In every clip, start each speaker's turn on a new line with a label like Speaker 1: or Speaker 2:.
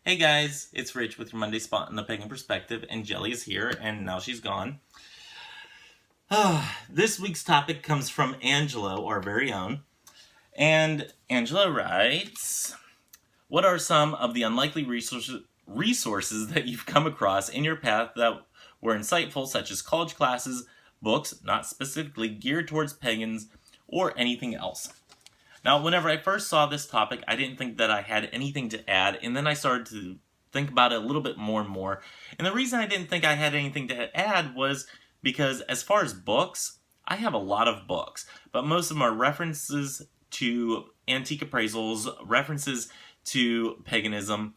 Speaker 1: Hey guys, it's Rich with your Monday Spot in the Pagan Perspective, and Jelly is here, and now she's gone. This week's topic comes from Angelo, our very own, and Angelo writes, what are some of the unlikely resources that you've come across in your path that were insightful, such as college classes, books, not specifically geared towards pagans, or anything else? Now, whenever I first saw this topic, I didn't think that I had anything to add, and then I started to think about it a little bit more and more. And the reason I didn't think I had anything to add was because as far as books, I have a lot of books, but most of them are references to antique appraisals, references to paganism,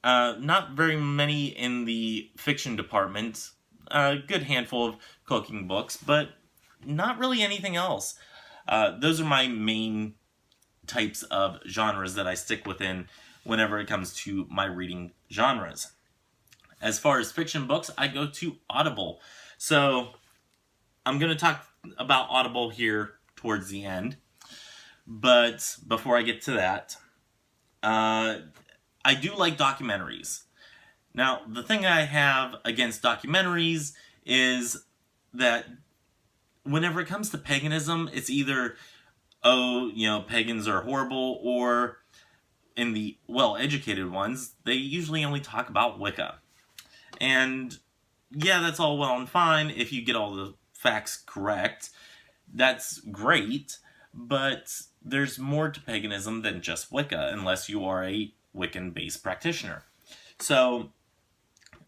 Speaker 1: not very many in the fiction department, a good handful of cooking books, but not really anything else. Those are my main types of genres that I stick within whenever it comes to my reading genres. As far as fiction books, I go to Audible. So I'm going to talk about Audible here towards the end. But before I get to that, I do like documentaries. Now, the thing I have against documentaries is that whenever it comes to paganism, it's either, pagans are horrible, or in the well-educated ones, they usually only talk about Wicca. And yeah, that's all well and fine if you get all the facts correct. That's great, but there's more to paganism than just Wicca, unless you are a Wiccan-based practitioner. So,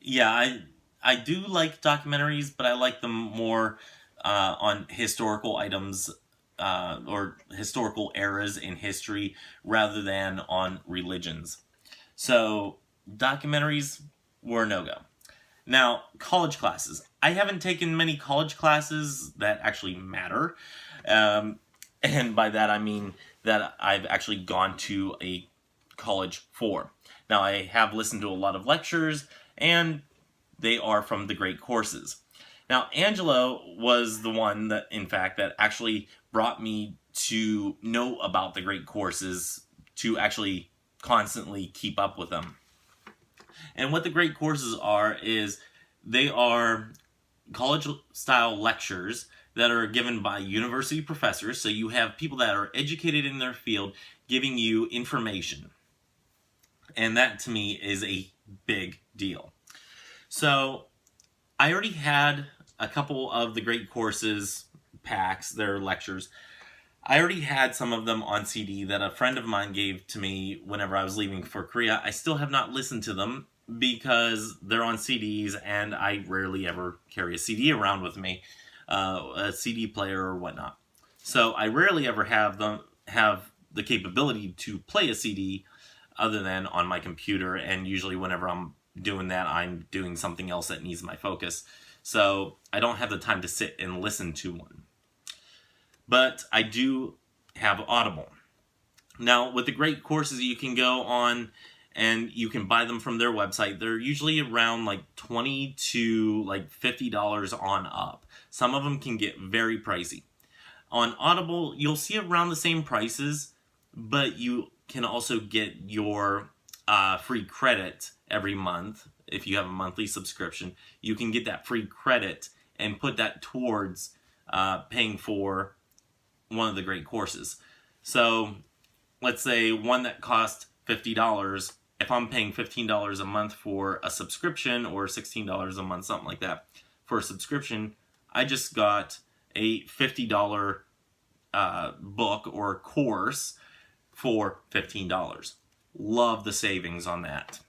Speaker 1: yeah, I do like documentaries, but I like them more on historical items or historical eras in history rather than on religions. So documentaries were a no-go. Now, college classes. I haven't taken many college classes that actually matter. And by that I mean that I've actually gone to a college for. Now, I have listened to a lot of lectures, and they are from the great courses. Now, Angelo was the one that, in fact, that actually brought me to know about the great courses, to actually constantly keep up with them. And what the great courses are is they are college-style lectures that are given by university professors. So you have people that are educated in their field giving you information. And that, to me, is a big deal. So I already had a couple of the great courses packs, their lectures. I already had some of them on CD that a friend of mine gave to me whenever I was leaving for Korea. I still have not listened to them because they're on CDs, and I rarely ever carry a CD around with me, a CD player or whatnot. So I rarely ever have the capability to play a CD other than on my computer, and usually whenever I'm doing that, I'm doing something else that needs my focus. So I don't have the time to sit and listen to one. But I do have Audible. Now, with the great courses, you can go on and you can buy them from their website. They're usually around like $20 to like $50 on up. Some of them can get very pricey. On Audible, you'll see around the same prices, but you can also get your free credit every month. If you have a monthly subscription, you can get that free credit and put that towards paying for one of the great courses. So let's say one that cost $50. If I'm paying $15 a month for a subscription, or $16 a month, something like that, for a subscription, I just got a $50 book or course for $15. Love the savings on that.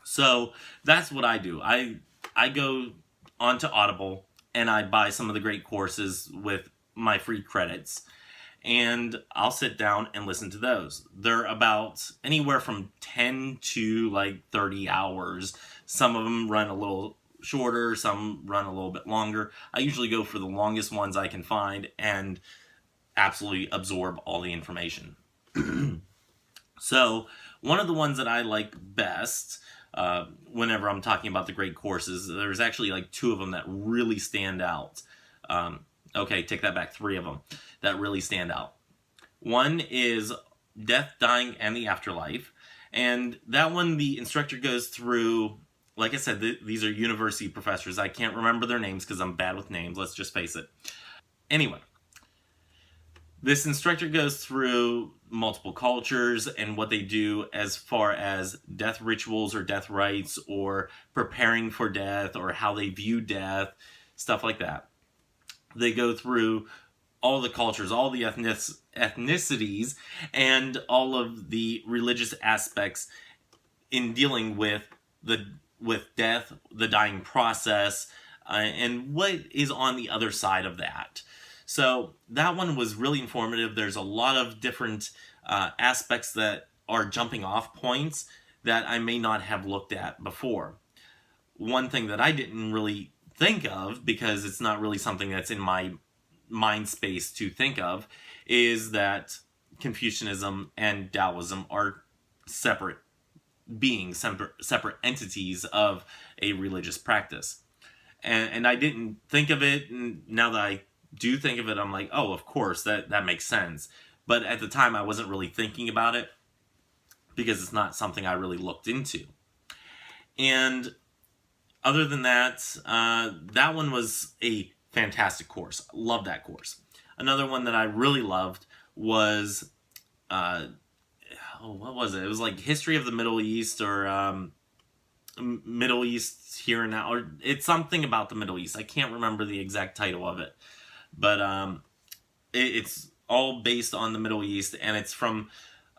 Speaker 1: So that's what I do. I go onto Audible and I buy some of the great courses with my free credits, and I'll sit down and listen to those. They're about anywhere from 10 to like 30 hours. Some of them run a little shorter, some run a little bit longer. I usually go for the longest ones I can find and absolutely absorb all the information. So one of the ones that I like best whenever I'm talking about the great courses, there's actually like two of them that really stand out. Okay, take that back, three of them that really stand out. One is Death, Dying, and the Afterlife, And that one, the instructor goes through, like I said, these are university professors. I can't remember their names because I'm bad with names, let's just face it. Anyway, this instructor goes through multiple cultures and what they do as far as death rituals or death rites or preparing for death or how they view death, stuff like that. They go through all the cultures, all the ethnicities, and all of the religious aspects in dealing with death, the dying process, and what is on the other side of that. So that one was really informative. There's a lot of different aspects that are jumping off points that I may not have looked at before. One thing that I didn't really think of, because it's not really something that's in my mind space to think of, is that Confucianism and Taoism are separate beings, separate entities of a religious practice. And I didn't think of it, and now that I do think of it, I'm like, oh, of course, that makes sense. But at the time, I wasn't really thinking about it because it's not something I really looked into. And other than that, that one was a fantastic course. Love that course. Another one that I really loved was, what was it? It was like History of the Middle East, or Middle East Here and Now, or it's something about the Middle East. I can't remember the exact title of it, but it's all based on the Middle East, and it's from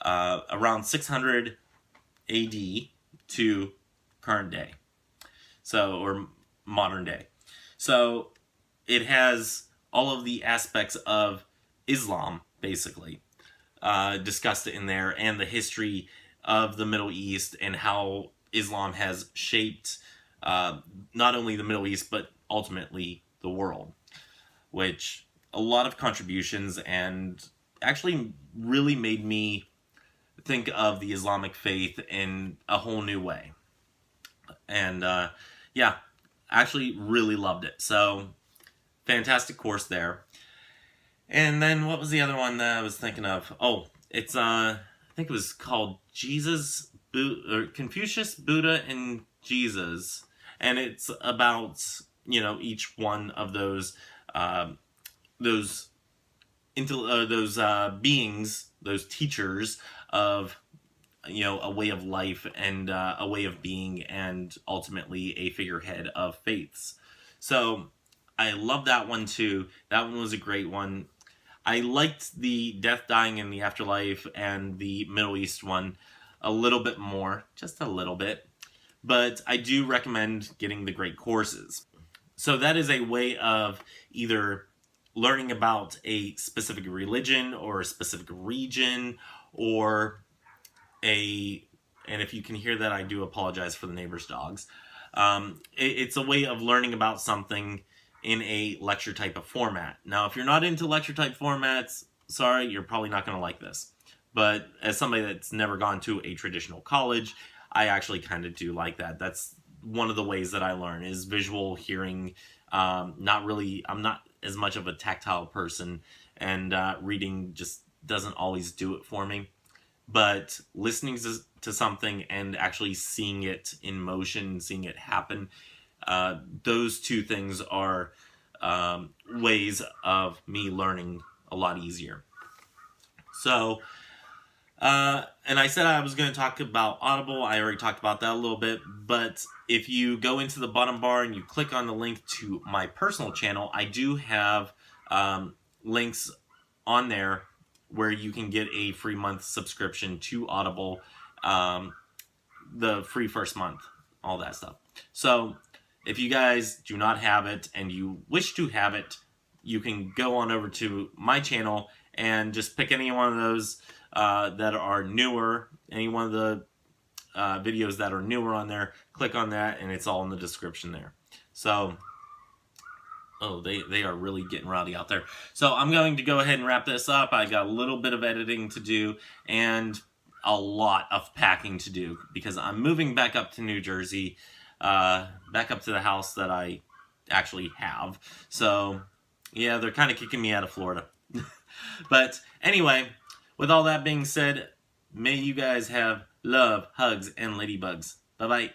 Speaker 1: around 600 AD to current day, so, or modern day. So it has all of the aspects of Islam, basically, discussed in there, and the history of the Middle East and how Islam has shaped not only the Middle East, but ultimately the world, which a lot of contributions, and actually really made me think of the Islamic faith in a whole new way. And yeah, actually really loved it. So fantastic course there. And then what was the other one that I was thinking of? Oh, it's I think it was called Confucius, Buddha, and Jesus, and it's about, you know, each one of those beings, those teachers of, you know, a way of life and a way of being, and ultimately a figurehead of faiths. So I love that one too. That one was a great one. I liked the death, dying, and the afterlife and the Middle East one a little bit more, just a little bit. But I do recommend getting the great courses. So that is a way of either learning about a specific religion or a specific region, or and if you can hear that, I do apologize for the neighbor's dogs. It's a way of learning about something in a lecture type of format. Now, if you're not into lecture type formats, sorry, you're probably not going to like this. But as somebody that's never gone to a traditional college, I actually kind of do like that. That's one of the ways that I learn, is visual, hearing. I'm not as much of a tactile person, and reading just doesn't always do it for me. But listening to something and actually seeing it in motion, seeing it happen, those two things are ways of me learning a lot easier. So, and I said I was going to talk about Audible. I already talked about that a little bit, but if you go into the bottom bar and you click on the link to my personal channel, I do have links on there where you can get a free month subscription to Audible, the free first month, all that stuff. So if you guys do not have it and you wish to have it, you can go on over to my channel and just pick any one of those that are newer, any one of the videos that are newer on there, click on that, and it's all in the description there. So, oh, they are really getting rowdy out there. So I'm going to go ahead and wrap this up. I got a little bit of editing to do and a lot of packing to do, because I'm moving back up to New Jersey, back up to the house that I actually have. So yeah, they're kind of kicking me out of Florida. But anyway, with all that being said, May you guys have love, hugs, and ladybugs. Bye-bye.